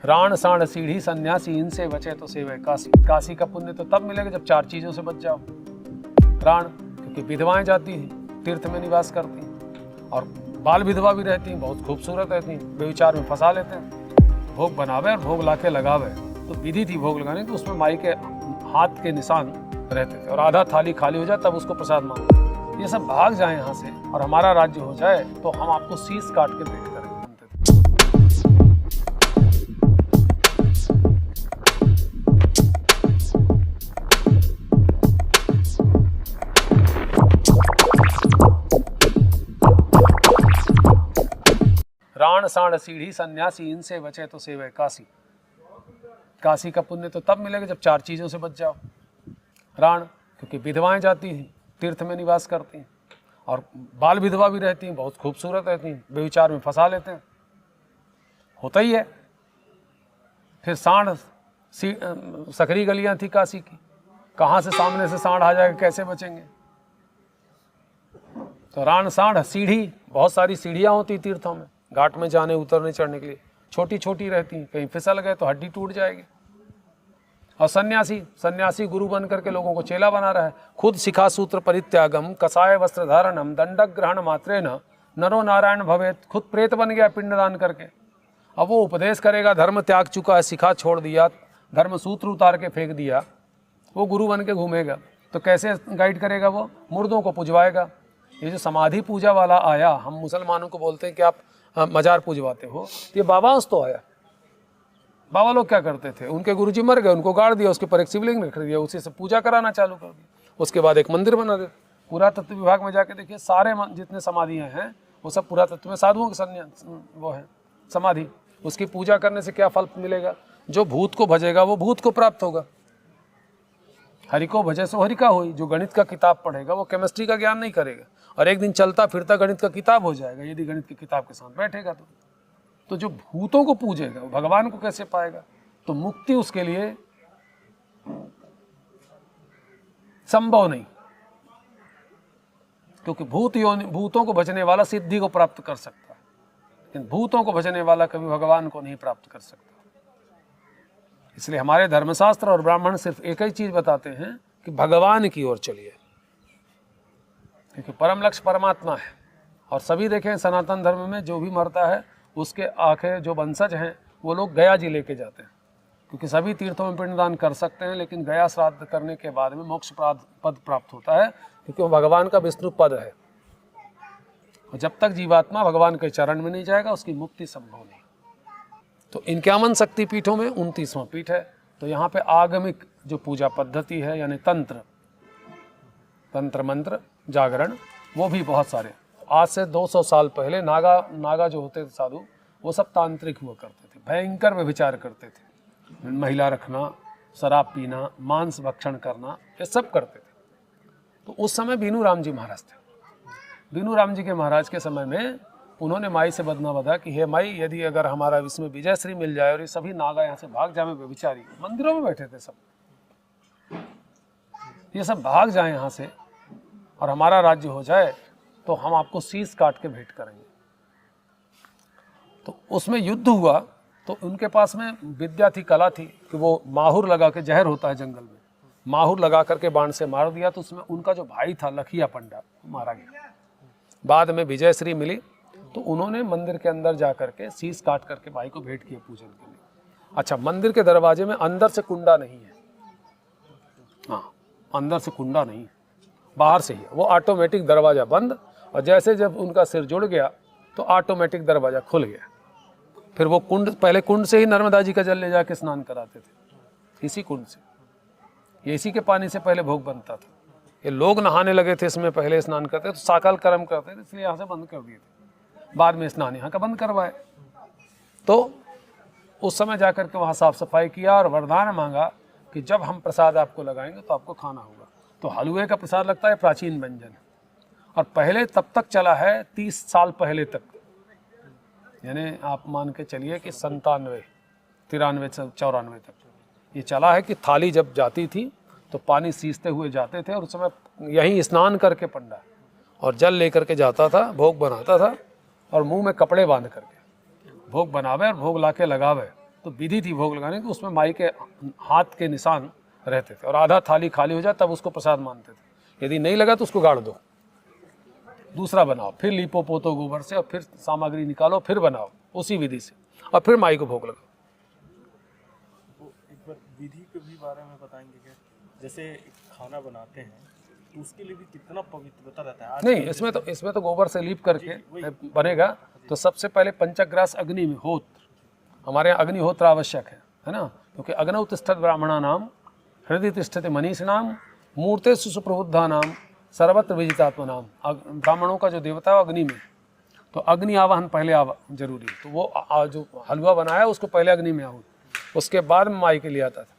राण साण सीढ़ी सन्यासी इनसे बचे तो सेवे काशी। काशी का पुण्य तो तब मिलेगा जब 4 चीजों से बच जाओ। राण, क्योंकि विधवाएं जाती हैं, तीर्थ में निवास करती हैं, और बाल विधवा भी रहती हैं, बहुत खूबसूरत रहती हैं, बेविचार में फंसा लेते हैं। भोग बनावे और भोग लाके लगावे, तो विधि थी भोग लगाने की, उसमें माई के हाथ के निशान रहते थे, और आधा थाली खाली हो जाए तब उसको प्रसाद मांगो। ये सब भाग जाए यहाँ से और हमारा राज्य हो जाए तो हम आपको शीश काट के भेंट करेंगे। राण साण सीढ़ी सन्यासी इनसे बचे तो सेवे काशी। काशी का पुण्य तो तब मिलेगा जब 4 चीजों से बच जाओ। राण, क्योंकि विधवाएं जाती हैं, तीर्थ में निवास करती हैं, और बाल विधवा भी रहती हैं, बहुत खूबसूरत रहती हैं, बेविचार में फंसा लेते हैं, होता ही है। फिर सांड, सकरी गलियां थी काशी की, कहाँ से सामने से सांड आ जाएगा, कैसे बचेंगे। तो राण साण सीढ़ी, बहुत सारी सीढ़ियाँ होती तीर्थों में, घाट में जाने उतरने चढ़ने के लिए, छोटी छोटी रहती हैं, कहीं फिसल गए तो हड्डी टूट जाएगी। और सन्यासी, सन्यासी गुरु बन करके लोगों को चेला बना रहा है। खुद शिखा सूत्र परित्यागम कसाय वस्त्र धारणम दंडक ग्रहण मात्रेन नरो नारायण भवेत। खुद प्रेत बन गया पिंडदान करके। अब वो उपदेश करेगा, धर्म त्याग चुका है, शिखा छोड़ दिया, धर्म सूत्र उतार के फेंक दिया, वो गुरु बन के घूमेगा तो कैसे गाइड करेगा? वो मुर्दों को पुजवाएगा। ये जो समाधि पूजा वाला आया, हम मुसलमानों को बोलते हैं कि आप मजार पूजवाते हो, ये बाबांस तो आया। बाबा लोग क्या करते थे, उनके गुरुजी मर गए, उनको गाड़ दिया, उसके पर एक शिवलिंग रख दिया, उसी से पूजा कराना चालू कर दिया, उसके बाद एक मंदिर बना दिया। पुरातत्व विभाग में जाके देखिए, सारे जितने समाधियाँ हैं वो सब पुरातत्व में साधुओं के वो है समाधि। उसकी पूजा करने से क्या फल मिलेगा? जो भूत को भजेगा वो भूत को प्राप्त होगा। हरि को भजे सो हरि का होई। जो गणित का किताब पढ़ेगा वो केमिस्ट्री का ज्ञान नहीं करेगा, और एक दिन चलता फिरता गणित का किताब हो जाएगा यदि गणित की किताब के साथ बैठेगा तो जो भूतों को पूजेगा वो भगवान को कैसे पाएगा? तो मुक्ति उसके लिए संभव नहीं, क्योंकि भूतों को भजने वाला सिद्धि को प्राप्त कर सकता है, लेकिन भूतों को भजने वाला कभी भगवान को नहीं प्राप्त कर सकता। इसलिए हमारे धर्मशास्त्र और ब्राह्मण सिर्फ एक ही चीज बताते हैं कि भगवान की ओर चलिए, क्योंकि परम लक्ष्य परमात्मा है। और सभी देखें, सनातन धर्म में जो भी मरता है उसके आखिर जो वंशज हैं वो लोग गया जी लेके जाते हैं, क्योंकि सभी तीर्थों में पिंडदान कर सकते हैं, लेकिन गया श्राद्ध करने के बाद में मोक्ष पद प्राप्त होता है, क्योंकि वो भगवान का विष्णु पद है। और जब तक जीवात्मा भगवान के चरण में नहीं जाएगा उसकी मुक्ति संभव नहीं। तो 51 शक्तिपीठों में 29वां पीठ है। तो यहाँ पे आगमिक जो पूजा पद्धति है, यानी तंत्र मंत्र जागरण, वो भी बहुत सारे। आज से 200 साल पहले नागा जो होते थे साधु, वो सब तांत्रिक हुआ करते थे, भयंकर व्यभिचार करते थे, महिला रखना, शराब पीना, मांस भक्षण करना, ये सब करते थे। तो उस समय बीनू राम जी महाराज थे। बीनू राम जी के महाराज के समय में उन्होंने माई से बदना बधा कि हे माई, यदि अगर हमारा इसमें विजय श्री मिल जाए और ये सभी नागा यहाँ से भाग जाए, व्यभिचारी मंदिरों में बैठे थे सब, ये सब भाग जाए यहाँ से और हमारा राज्य हो जाए तो हम आपको शीश काट के भेंट करेंगे। तो उसमें युद्ध हुआ। तो उनके पास में विद्या थी, कला थी कि वो माहुर लगा के, जहर होता है जंगल में, माहुर लगा करके बाण से मार दिया। तो उसमें उनका जो भाई था लखिया पंडा, मारा गया। बाद में विजय श्री मिली तो उन्होंने मंदिर के अंदर जा करके शीश काट करके भाई को भेंट किया पूजन के लिए। अच्छा, मंदिर के दरवाजे में अंदर से कुंडा नहीं है, हाँ अंदर से कुंडा नहीं, बाहर से ही है। वो ऑटोमेटिक दरवाजा बंद, और जैसे जब उनका सिर जुड़ गया तो ऑटोमेटिक दरवाजा खुल गया। फिर वो कुंड, पहले कुंड से ही नर्मदा जी का जल ले जाके स्नान कराते थे, इसी कुंड से, ये इसी के पानी से पहले भोग बनता था। ये लोग नहाने लगे थे इसमें, पहले स्नान करते तो साकाल कर्म करते थे, इसलिए यहाँ से बंद कर दिए थे। बाद में स्नान यहाँ का बंद करवाए। तो उस समय जाकर के वहाँ साफ सफाई किया और वरदान मांगा कि जब हम प्रसाद आपको लगाएंगे तो आपको खाना होगा। तो हलवे का प्रसाद लगता है प्राचीन व्यंजन, और पहले तब तक चला है 30 साल पहले तक, यानी आप मान के चलिए कि 97, 93, 94 तक ये चला है कि थाली जब जाती थी तो पानी सींचते हुए जाते थे, और उस समय यहीं स्नान करके पंडा और जल लेकर के जाता था, भोग बनाता था, और मुंह में कपड़े बांध करके भोग बनावे और भोग लाके लगावे, तो विधि थी भोग लगाने की, उसमें माई के हाथ के निशान रहते थे और आधा थाली खाली हो जाए तब उसको प्रसाद मानते थे। यदि नहीं लगा तो उसको गाड़ दो, दूसरा बनाओ, फिर लीपो पोतो गोबर से और फिर सामग्री निकालो, फिर बनाओ उसी विधि से और फिर माई को भोग लगाओ। तो एक बार विधि के भी बारे में बताएंगे क्या? जैसे खाना बनाते हैं तो उसके लिए भी कितना पवित्रता रहता है? नहीं, इसमें तो गोबर से लीप करके बनेगा। तो सबसे पहले पंचग्रास अग्नि में होत्र, हमारे यहाँ अग्निहोत्र आवश्यक है ना, क्योंकि अग्नौ तिष्ठत ब्राह्मणा नाम हृदय तिष्ठते मनीष नाम मूर्ते सुप्रबुद्धा नाम सर्वत्र विजितात्मा नाम। ब्राह्मणों का जो देवता है अग्नि में, तो अग्नि आवाहन पहले जरूरी है। तो वो जो हलवा बनाया उसको पहले अग्नि में आहूत, उसके बाद में माई के लिए आता था।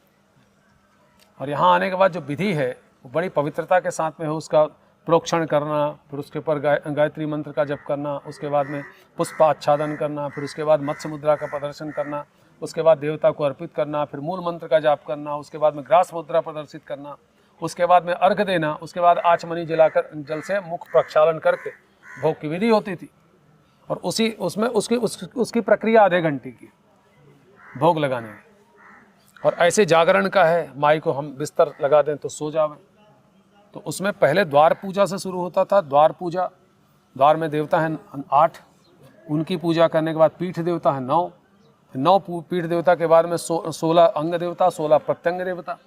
और यहाँ आने के बाद जो विधि है वो बड़ी पवित्रता के साथ में है। उसका प्रोक्षण करना, फिर उसके ऊपर गायत्री मंत्र का जप करना, उसके बाद में पुष्पाच्छादन करना, फिर उसके बाद मत्स्य मुद्रा का प्रदर्शन करना, उसके बाद देवता को अर्पित करना, फिर मूल मंत्र का जाप करना, उसके बाद में ग्रास मुद्रा प्रदर्शित करना, उसके बाद में अर्घ देना, उसके बाद आचमनी जलाकर जल से मुख प्रक्षालन करके भोग की विधि होती थी। और उसकी प्रक्रिया आधे घंटे की भोग लगाने में। और ऐसे जागरण का है, माई को हम बिस्तर लगा दें तो सो जावे, तो उसमें पहले द्वार पूजा से शुरू होता था। द्वार पूजा, द्वार में देवता हैं 8, उनकी पूजा करने के बाद पीठ देवता है 9 पीठ देवता के बाद में 16 अंग देवता, 16 प्रत्यंग देवता,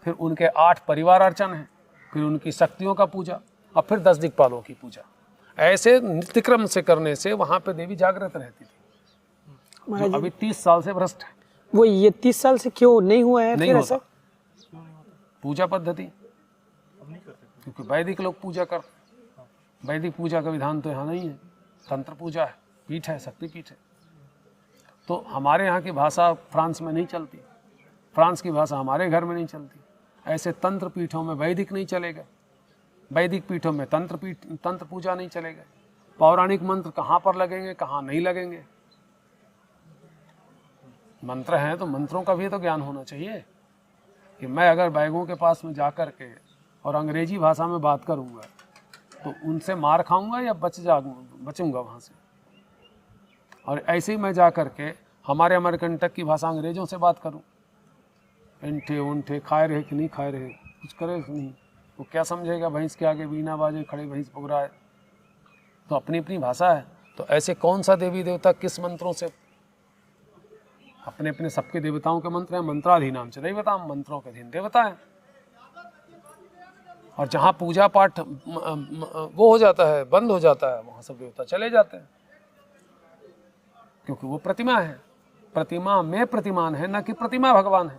फिर उनके 8 परिवार अर्चन हैं, फिर उनकी शक्तियों का पूजा और फिर 10 दिक्पालों की पूजा। ऐसे नित्यक्रम से करने से वहाँ पे देवी जागृत रहती थी। अभी 30 साल से भ्रष्ट है वो। ये 30 साल से क्यों नहीं हुआ है? नहीं होता पूजा पद्धति, क्योंकि वैदिक लोग पूजा कर, वैदिक पूजा का विधान तो यहाँ नहीं है। तंत्र पूजा है, पीठ है, शक्ति पीठ है। तो हमारे यहाँ की भाषा फ्रांस में नहीं चलती, फ्रांस की भाषा हमारे घर में नहीं चलती। ऐसे तंत्र पीठों में वैदिक नहीं चलेगा, वैदिक पीठों में तंत्र पूजा नहीं चलेगा। पौराणिक मंत्र कहाँ पर लगेंगे, कहाँ नहीं लगेंगे। मंत्र हैं तो मंत्रों का भी तो ज्ञान होना चाहिए कि मैं अगर बैगों के पास में जा कर के और अंग्रेजी भाषा में बात करूंगा तो उनसे मार खाऊंगा या बचूंगा वहाँ से। और ऐसे ही मैं जा कर के हमारे अमरकंटक की भाषा अंग्रेजों से बात करूं, इंठे उंठे खाए रहे कि नहीं खाए रहे, कुछ करे नहीं, वो क्या समझेगा? भैंस के आगे बीना बाजे खड़े भैंस पुगराए। तो अपनी अपनी भाषा है। तो ऐसे कौन सा देवी देवता किस मंत्रों से, अपने अपने सबके देवताओं के मंत्र हैं। मंत्राधीनाम च देवता, मंत्रों के अधीन देवता है। और जहाँ पूजा पाठ वो हो जाता है, बंद हो जाता है, वहाँ सब देवता चले जाते हैं, क्योंकि वो प्रतिमा है। प्रतिमा में प्रतिमान है, न कि प्रतिमा भगवान है।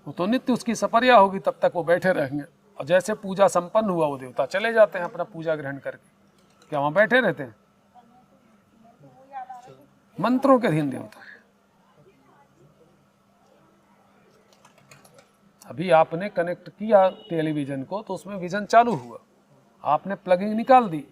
वो तो नित्य उसकी सपर्या होगी, तब तक वो बैठे रहेंगे। और जैसे पूजा संपन्न हुआ वो देवता चले जाते हैं अपना पूजा ग्रहण करके, क्या वहाँ बैठे रहते हैं? मंत्रों के अधीन देवता है। अभी आपने कनेक्ट किया टेलीविजन को तो उसमें विजन चालू हुआ, आपने प्लगिंग निकाल दी,